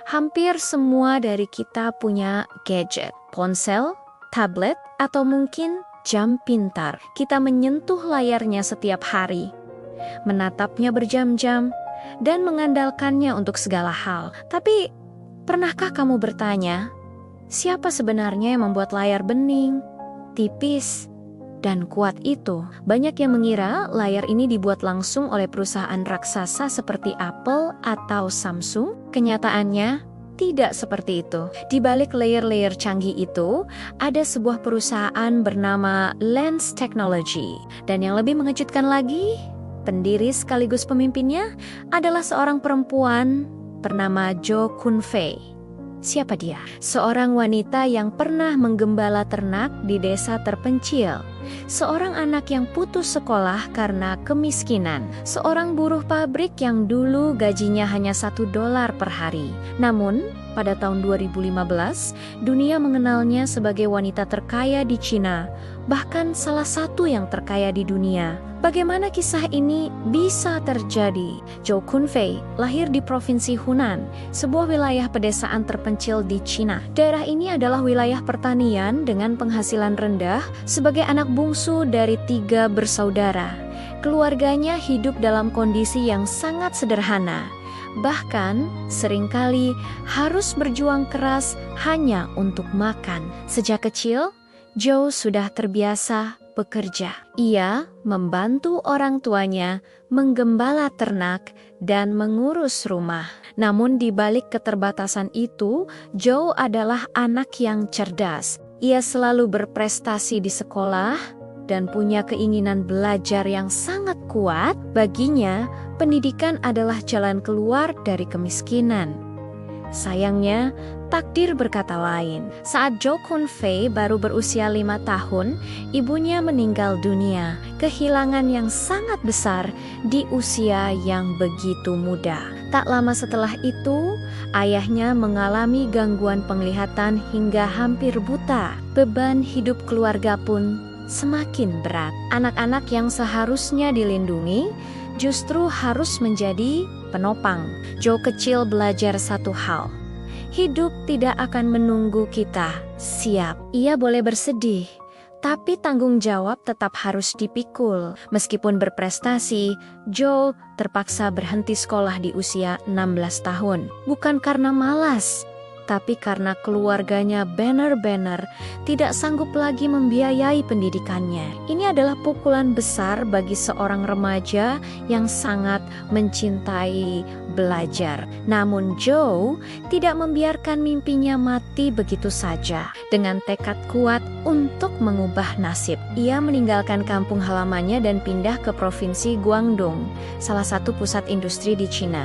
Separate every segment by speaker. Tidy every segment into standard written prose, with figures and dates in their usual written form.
Speaker 1: Hampir semua dari kita punya gadget, ponsel, tablet, atau mungkin jam pintar. Kita menyentuh layarnya setiap hari, menatapnya berjam-jam, dan mengandalkannya untuk segala hal. Tapi, pernahkah kamu bertanya, siapa sebenarnya yang membuat layar bening, tipis, dan kuat itu? Banyak yang mengira layar ini dibuat langsung oleh perusahaan raksasa seperti Apple atau Samsung. Kenyataannya, tidak seperti itu. Di balik layer-layer canggih itu, ada sebuah perusahaan bernama Lens Technology. Dan yang lebih mengejutkan lagi, pendiri sekaligus pemimpinnya adalah seorang perempuan bernama Jo Kun Fei. Siapa dia? Seorang wanita yang pernah menggembala ternak di desa terpencil. Seorang anak yang putus sekolah karena kemiskinan. Seorang buruh pabrik yang dulu gajinya hanya $1 per hari. Namun, pada tahun 2015, dunia mengenalnya sebagai wanita terkaya di Cina, bahkan salah satu yang terkaya di dunia. Bagaimana kisah ini bisa terjadi? Jo Kun Fei lahir di Provinsi Hunan, sebuah wilayah pedesaan terpencil di Cina. Daerah ini adalah wilayah pertanian dengan penghasilan rendah. Sebagai anak bungsu dari 3 bersaudara, keluarganya hidup dalam kondisi yang sangat sederhana. Bahkan seringkali harus berjuang keras hanya untuk makan. Sejak kecil, Jo sudah terbiasa bekerja. Ia membantu orang tuanya menggembala ternak dan mengurus rumah. Namun di balik keterbatasan itu, Jo adalah anak yang cerdas. Ia selalu berprestasi di sekolah dan punya keinginan belajar yang sangat kuat. Baginya, pendidikan adalah jalan keluar dari kemiskinan. Sayangnya, takdir berkata lain. Saat Jo Kun Fei baru berusia 5 tahun, ibunya meninggal dunia. Kehilangan yang sangat besar di usia yang begitu muda. Tak lama setelah itu, ayahnya mengalami gangguan penglihatan hingga hampir buta. Beban hidup keluarga pun semakin berat. Anak-anak yang seharusnya dilindungi justru harus menjadi penopang. Jo kecil belajar satu hal. Hidup tidak akan menunggu kita siap. Ia boleh bersedih, tapi tanggung jawab tetap harus dipikul. Meskipun berprestasi, Jo terpaksa berhenti sekolah di usia 16 tahun. Bukan karena malas, tapi karena keluarganya benar-benar tidak sanggup lagi membiayai pendidikannya. Ini adalah pukulan besar bagi seorang remaja yang sangat mencintai belajar. Namun Jo tidak membiarkan mimpinya mati begitu saja. Dengan tekad kuat untuk mengubah nasib, ia meninggalkan kampung halamannya dan pindah ke Provinsi Guangdong, salah satu pusat industri di Cina.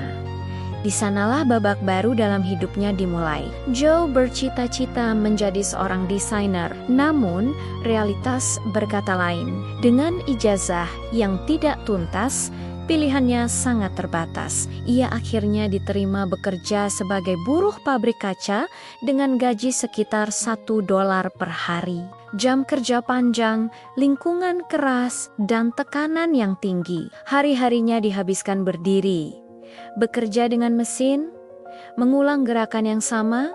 Speaker 1: Di sanalah babak baru dalam hidupnya dimulai. Jo bercita-cita menjadi seorang desainer, namun realitas berkata lain. Dengan ijazah yang tidak tuntas, pilihannya sangat terbatas. Ia akhirnya diterima bekerja sebagai buruh pabrik kaca dengan gaji sekitar $1 per hari. Jam kerja panjang, lingkungan keras, dan tekanan yang tinggi. Hari-harinya dihabiskan berdiri, bekerja dengan mesin, mengulang gerakan yang sama,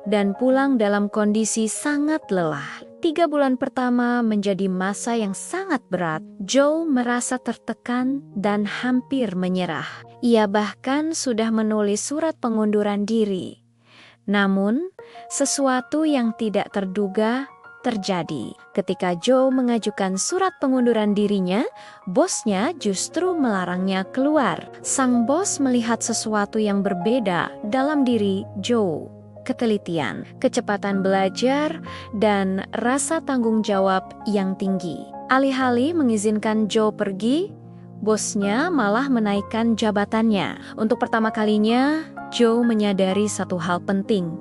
Speaker 1: dan pulang dalam kondisi sangat lelah. 3 bulan pertama menjadi masa yang sangat berat. Jo merasa tertekan dan hampir menyerah. Ia bahkan sudah menulis surat pengunduran diri. Namun, sesuatu yang tidak terduga terjadi. Ketika Jo mengajukan surat pengunduran dirinya, bosnya justru melarangnya keluar. Sang bos melihat sesuatu yang berbeda dalam diri Jo. Ketelitian, kecepatan belajar, dan rasa tanggung jawab yang tinggi. Alih-alih mengizinkan Jo pergi, bosnya malah menaikkan jabatannya. Untuk pertama kalinya, Jo menyadari satu hal penting.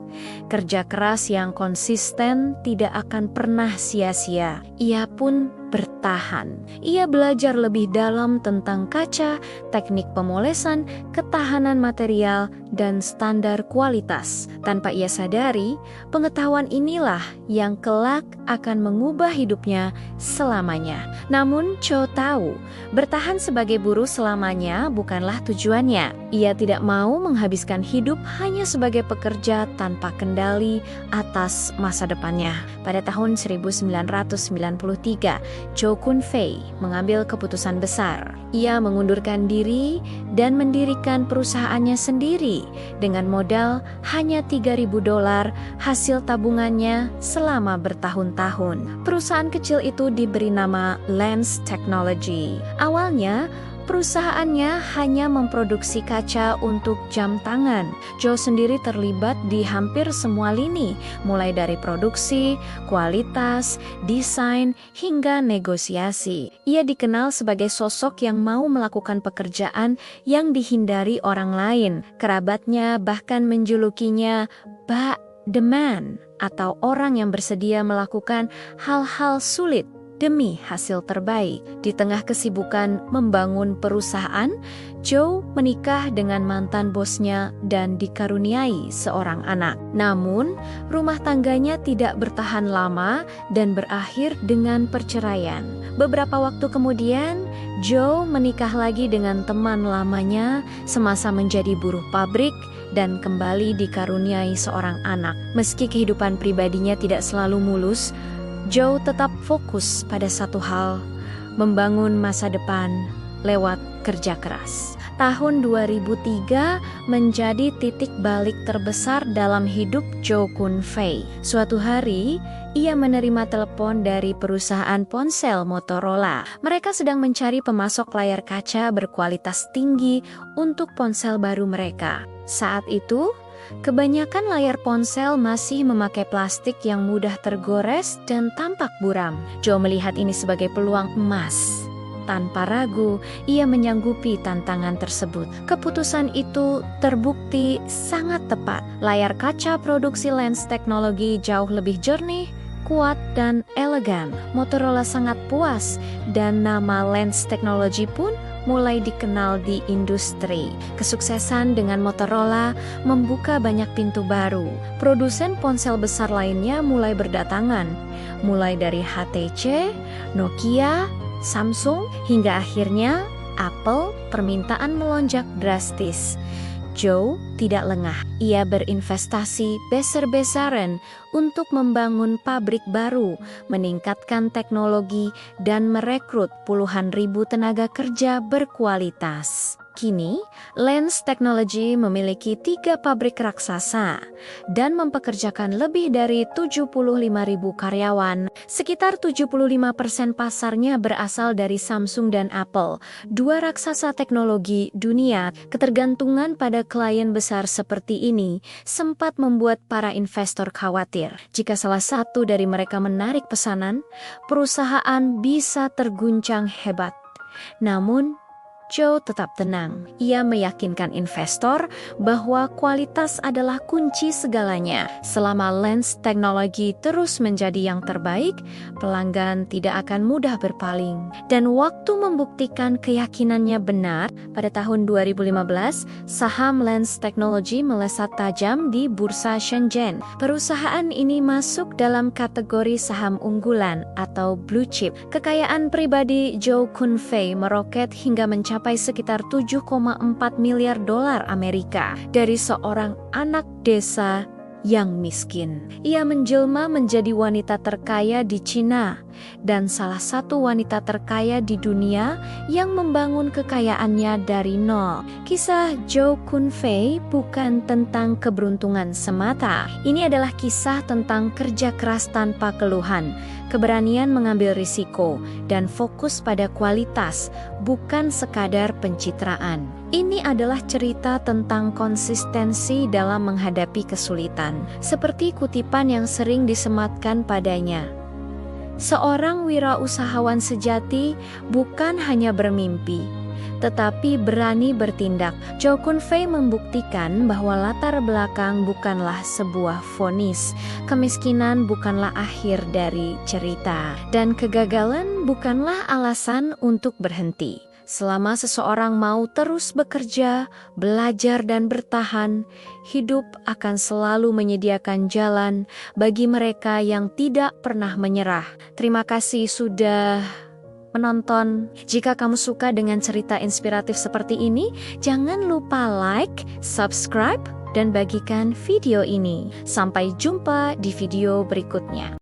Speaker 1: Kerja keras yang konsisten tidak akan pernah sia-sia. Ia pun bertahan. Ia belajar lebih dalam tentang kaca, teknik pemolesan, ketahanan material, dan standar kualitas. Tanpa ia sadari, pengetahuan inilah yang kelak akan mengubah hidupnya selamanya. Namun Cho tahu, bertahan sebagai buruh selamanya bukanlah tujuannya. Ia tidak mau menghabiskan hidup hanya sebagai pekerja tanpa kendali atas masa depannya. Pada tahun 1993, Cho Kun Fei mengambil keputusan besar. Ia mengundurkan diri dan mendirikan perusahaannya sendiri dengan modal hanya $3.000 hasil tabungannya selama bertahun-tahun. Perusahaan kecil itu diberi nama Lens Technology. Awalnya, perusahaannya hanya memproduksi kaca untuk jam tangan. Cho sendiri terlibat di hampir semua lini, mulai dari produksi, kualitas, desain, hingga negosiasi. Ia dikenal sebagai sosok yang mau melakukan pekerjaan yang dihindari orang lain. Kerabatnya bahkan menjulukinya Ba The Man, atau orang yang bersedia melakukan hal-hal sulit demi hasil terbaik. Di tengah kesibukan membangun perusahaan, Cho menikah dengan mantan bosnya dan dikaruniai seorang anak. Namun, rumah tangganya tidak bertahan lama dan berakhir dengan perceraian. Beberapa waktu kemudian, Joe menikah lagi dengan teman lamanya semasa menjadi buruh pabrik dan kembali dikaruniai seorang anak. Meski kehidupan pribadinya tidak selalu mulus, Joe tetap fokus pada satu hal, membangun masa depan lewat kerja keras. Tahun 2003 menjadi titik balik terbesar dalam hidup Cho Kun Fei. Suatu hari, ia menerima telepon dari perusahaan ponsel Motorola. Mereka sedang mencari pemasok layar kaca berkualitas tinggi untuk ponsel baru mereka. Saat itu, kebanyakan layar ponsel masih memakai plastik yang mudah tergores dan tampak buram. Joe melihat ini sebagai peluang emas. Tanpa ragu, ia menyanggupi tantangan tersebut. Keputusan itu terbukti sangat tepat. Layar kaca produksi Lens Teknologi jauh lebih jernih, kuat, dan elegan. Motorola sangat puas, dan nama Lens Teknologi pun mulai dikenal di industri. Kesuksesan dengan Motorola membuka banyak pintu baru. Produsen ponsel besar lainnya mulai berdatangan, mulai dari HTC, Nokia, Samsung, hingga akhirnya Apple. Permintaan melonjak drastis. Joe tidak lengah. Ia berinvestasi besar-besaran untuk membangun pabrik baru, meningkatkan teknologi, dan merekrut puluhan ribu tenaga kerja berkualitas. Kini, Lens Technology memiliki 3 pabrik raksasa dan mempekerjakan lebih dari 75.000 karyawan. Sekitar 75% pasarnya berasal dari Samsung dan Apple, 2 raksasa teknologi dunia. Ketergantungan pada klien besar seperti ini sempat membuat para investor khawatir. Jika salah satu dari mereka menarik pesanan, perusahaan bisa terguncang hebat. Namun, Joe tetap tenang. Ia meyakinkan investor bahwa kualitas adalah kunci segalanya. Selama Lens Teknologi terus menjadi yang terbaik, pelanggan tidak akan mudah berpaling. Dan waktu membuktikan keyakinannya benar, pada tahun 2015, saham Lens Teknologi melesat tajam di Bursa Shenzhen. Perusahaan ini masuk dalam kategori saham unggulan atau blue chip. Kekayaan pribadi Joe Kun Fei meroket hingga mencapai sekitar $7,4 miliar Amerika dari seorang anak desa yang miskin. Ia menjelma menjadi wanita terkaya di Cina dan salah satu wanita terkaya di dunia yang membangun kekayaannya dari nol. Kisah Joe Kun Fei bukan tentang keberuntungan semata. Ini adalah kisah tentang kerja keras tanpa keluhan, keberanian mengambil risiko, dan fokus pada kualitas, bukan sekadar pencitraan. Ini adalah cerita tentang konsistensi dalam menghadapi kesulitan, seperti kutipan yang sering disematkan padanya. Seorang wirausahawan sejati bukan hanya bermimpi, tetapi berani bertindak. Cho Kun Fei membuktikan bahwa latar belakang bukanlah sebuah vonis, kemiskinan bukanlah akhir dari cerita, dan kegagalan bukanlah alasan untuk berhenti. Selama seseorang mau terus bekerja, belajar, dan bertahan, hidup akan selalu menyediakan jalan bagi mereka yang tidak pernah menyerah. Terima kasih sudah menonton. Jika kamu suka dengan cerita inspiratif seperti ini, jangan lupa like, subscribe, dan bagikan video ini. Sampai jumpa di video berikutnya.